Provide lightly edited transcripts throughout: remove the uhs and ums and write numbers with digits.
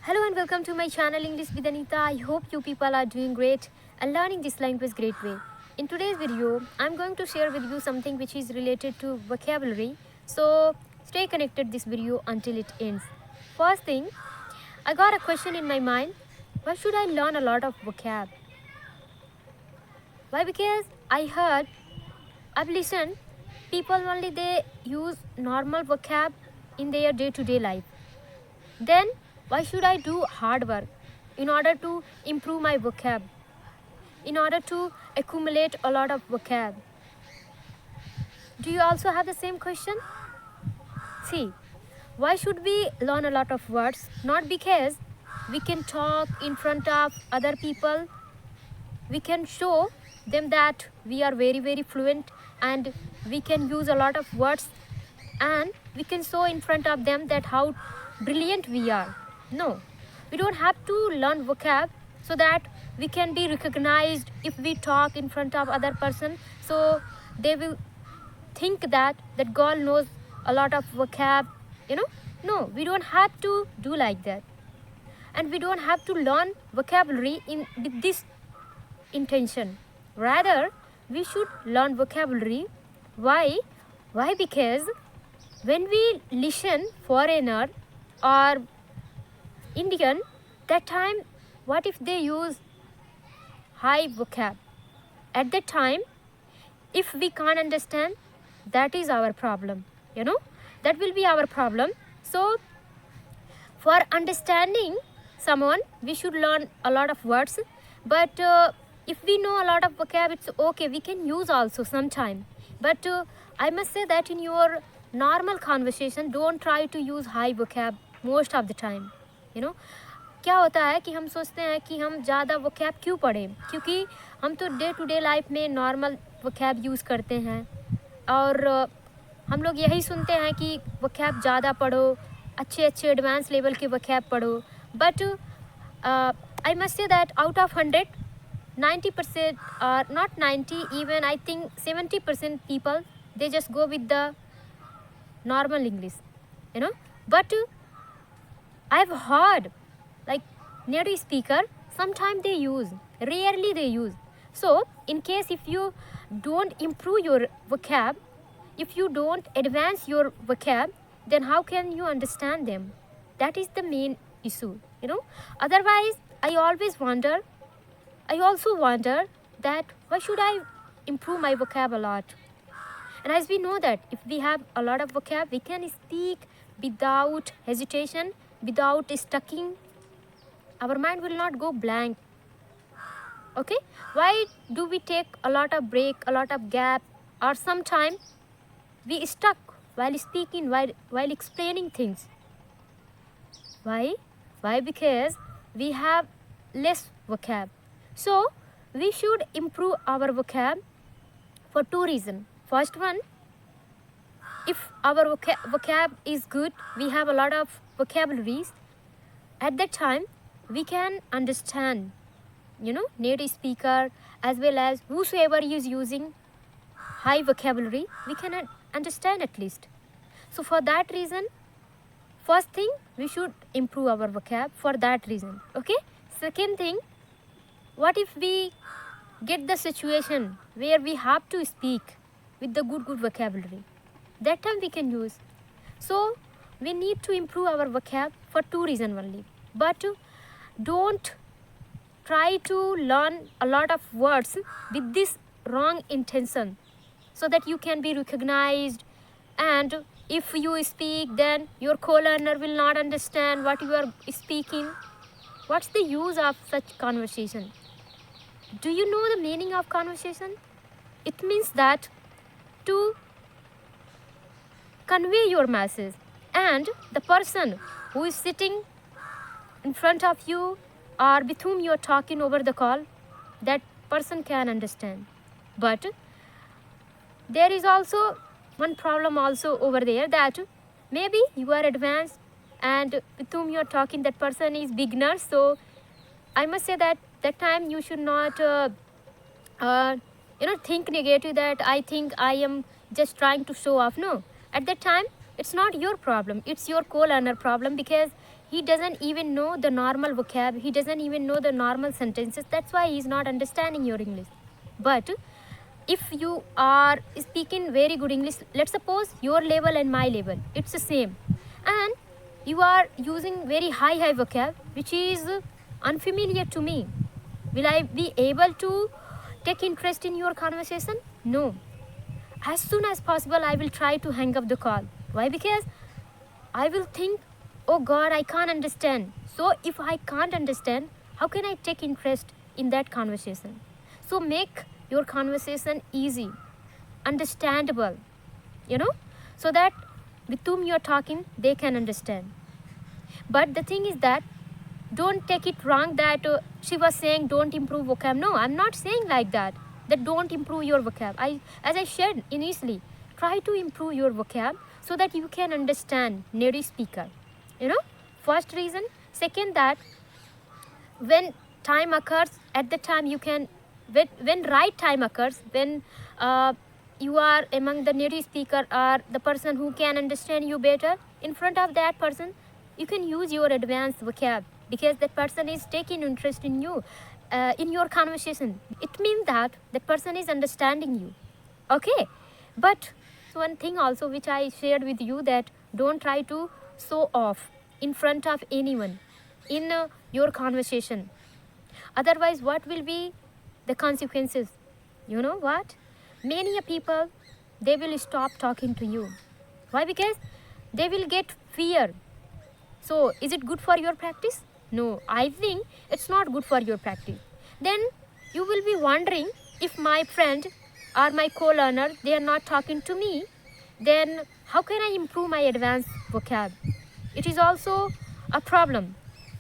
Hello and welcome to my channel English with Anita. I hope you people are doing great and learning this language great way. In today's video, I'm going to share with you something which is related to vocabulary. So stay connected this video until it ends. First thing, I got a question in my mind. Why should I learn a lot of vocab? Why? Because I've listened, people only they use normal vocab in their day-to-day life. Then why should I do hard work in order to improve my vocab, in order to accumulate a lot of vocab? Do you also have the same question? See, why should we learn a lot of words? Not because we can talk in front of other people, we can show them that we are very fluent and we can use a lot of words, and we can show in front of them that how brilliant we are. No, we don't have to learn vocab so that we can be recognized if we talk in front of other person, so they will think that that girl knows a lot of vocab. No, we don't have to do like that, and we don't have to learn vocabulary with this intention. Rather, we should learn vocabulary. Why? Because when we listen foreigner or Indian, that time, what if they use high vocab? At that time, if we can't understand, that is our problem. That will be our problem. So, for understanding someone, we should learn a lot of words. But if we know a lot of vocab, it's okay. We can use also sometime. But I must say that in your normal conversation, don't try to use high vocab most of the time. क्या होता है कि हम सोचते हैं कि हम ज़्यादा vocab क्यों पढ़ें, क्योंकि हम तो डे टू डे लाइफ में नॉर्मल vocab यूज़ करते हैं और हम लोग यही सुनते हैं कि vocab ज़्यादा पढ़ो, अच्छे एडवांस लेवल के vocab पढ़ो. But I must say that out of 100, 90% or not 90, even I think 70% people, they just go with the normal English. But I've heard like native speaker, sometimes they use, rarely they use. So in case if you don't improve your vocab, if you don't advance your vocab, then how can you understand them? That is the main issue. Otherwise, I also wonder that why should I improve my vocab a lot? And as we know that if we have a lot of vocab, we can speak without hesitation, without stucking. Our mind will not go blank. Okay? Why do we take a lot of break, a lot of gap, or sometimes we stuck while speaking, while explaining things? Why? Because we have less vocab. So we should improve our vocab for two reasons. First one, if our vocab is good, we have a lot of vocabularies, at that time we can understand native speaker as well as whosoever is using high vocabulary, we can understand at least. So for that reason, first thing, we should improve our vocab for that reason. Okay. Second thing, what if we get the situation where we have to speak with the good vocabulary? That time we can use. So we need to improve our vocab for two reasons only. But don't try to learn a lot of words with this wrong intention, so that you can be recognized, and if you speak, then your co-learner will not understand what you are speaking. What's the use of such conversation? Do you know the meaning of conversation? It means that to convey your message, and the person who is sitting in front of you or with whom you are talking over the call, that person can understand. But there is also one problem also over there, that maybe you are advanced and with whom you are talking, that person is beginner. So I must say that time you should not think negative, that I think I am just trying to show off. No, at that time it's not your problem, it's your co-learner problem, because he doesn't even know the normal vocab, he doesn't even know the normal sentences. That's why he's not understanding your English. But if you are speaking very good English, let's suppose your level and my level, it's the same, and you are using very high vocab which is unfamiliar to me, will I be able to take interest in your conversation? No. As soon as possible I will try to hang up the call. Why? Because I will think, oh god, I can't understand. So if I can't understand, how can I take interest in that conversation? So make your conversation easy, understandable, so that with whom you're talking, they can understand. But the thing is that, don't take it wrong that she was saying don't improve vocab. No, I'm not saying like that, that don't improve your vocab. As I shared initially, try to improve your vocab so that you can understand native speaker. First reason. Second, that when time occurs, at the time you can, when right time occurs, when you are among the native speaker or the person who can understand you better, in front of that person you can use your advanced vocab, because that person is taking interest in you, in your conversation. It means that that person is understanding you. Okay. But one thing also which I shared with you, that don't try to show off in front of anyone in your conversation. Otherwise, what will be the consequences? You know what? Many people, they will stop talking to you. Why? Because they will get fear. So is it good for your practice? No, I think it's not good for your practice. Then you will be wondering, if my friend or my co-learner, they are not talking to me, then how can I improve my advanced vocab? It is also a problem.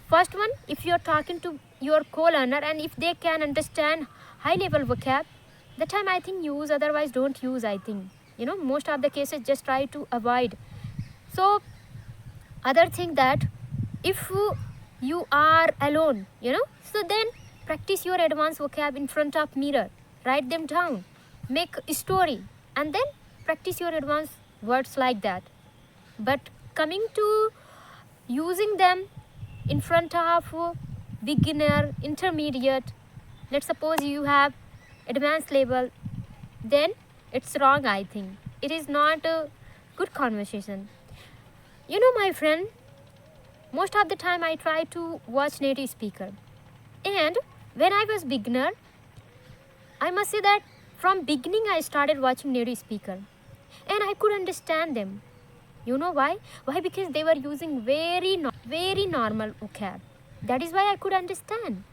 First one, if you are talking to your co-learner and if they can understand high level vocab, that time I think use, otherwise don't use. I think most of the cases just try to avoid. So other thing, that if you are alone, so then practice your advanced vocab in front of mirror, write them down, make a story, and then practice your advanced words like that. But coming to using them in front of beginner, intermediate, let's suppose you have advanced level, then it's wrong. I think it is not a good conversation. My friend, most of the time I try to watch native speaker, and when I was beginner, I must say that from beginning I started watching native speaker and I could understand them. You know why? Why? Because they were using very normal vocab. That is why I could understand.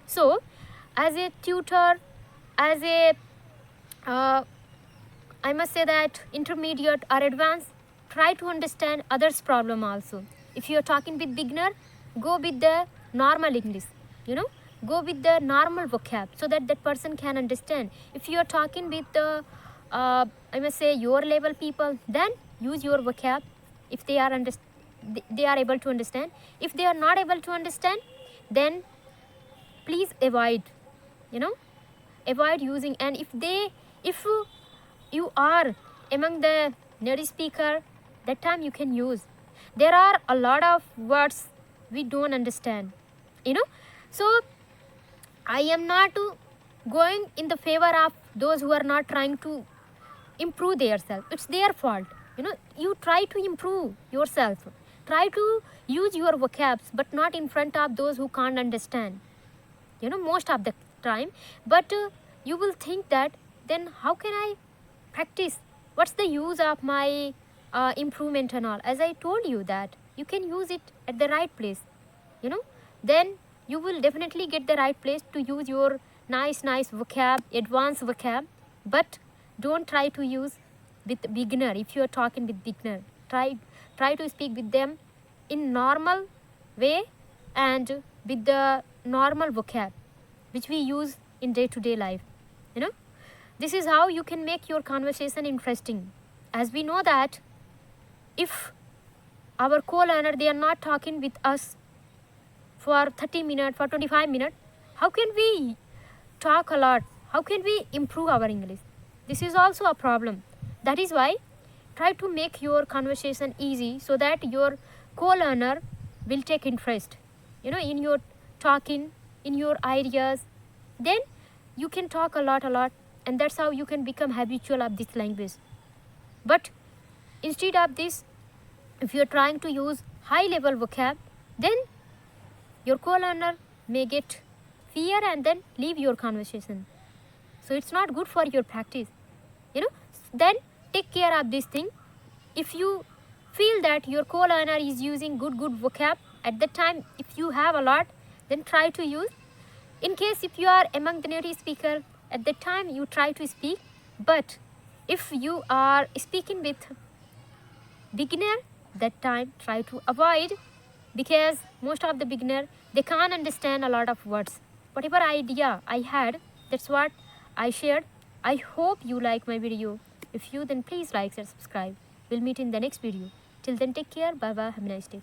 So as a tutor, as a I must say that intermediate or advanced, try to understand others' problem also. If you are talking with beginner, go with the normal English, go with the normal vocab so that that person can understand. If you are talking with the I must say your level people, then use your vocab if they are they are able to understand. If they are not able to understand, then please avoid using. And if you are among the native speaker, that time you can use. There are a lot of words we don't understand, so I am not going in the favor of those who are not trying to improve themselves. It's their fault. You try to improve yourself, try to use your vocabs, but not in front of those who can't understand, most of the time. But you will think that, then how can I practice? What's the use of my improvement and all? As I told you that you can use it at the right place, then you will definitely get the right place to use your nice vocab, advanced vocab. But don't try to use with beginner. If you are talking with beginner, try to speak with them in normal way and with the normal vocab which we use in day-to-day life. This is how you can make your conversation interesting. As we know that if our co-learner, they are not talking with us for 30 minutes, for 25 minutes, how can we talk a lot? How can we improve our English? This is also a problem. That is why try to make your conversation easy so that your co-learner, will take interest, in your talking, in your ideas. Then you can talk a lot, and that's how you can become habitual of this language. But instead of this, if you're trying to use high level vocab, then your co-learner may get fear and then leave your conversation. So it's not good for your practice. Then take care of this thing. If you feel that your co-learner is using good vocab, at that time, if you have a lot, then try to use. In case if you are among the native speaker, at that time you try to speak. But if you are speaking with beginner, that time try to avoid, because most of the beginner, they can't understand a lot of words. Whatever idea I had, that's what I shared. I hope you like my video. If you, then please like and subscribe. We'll meet in the next video. Till then, take care. Bye bye. Have a nice day.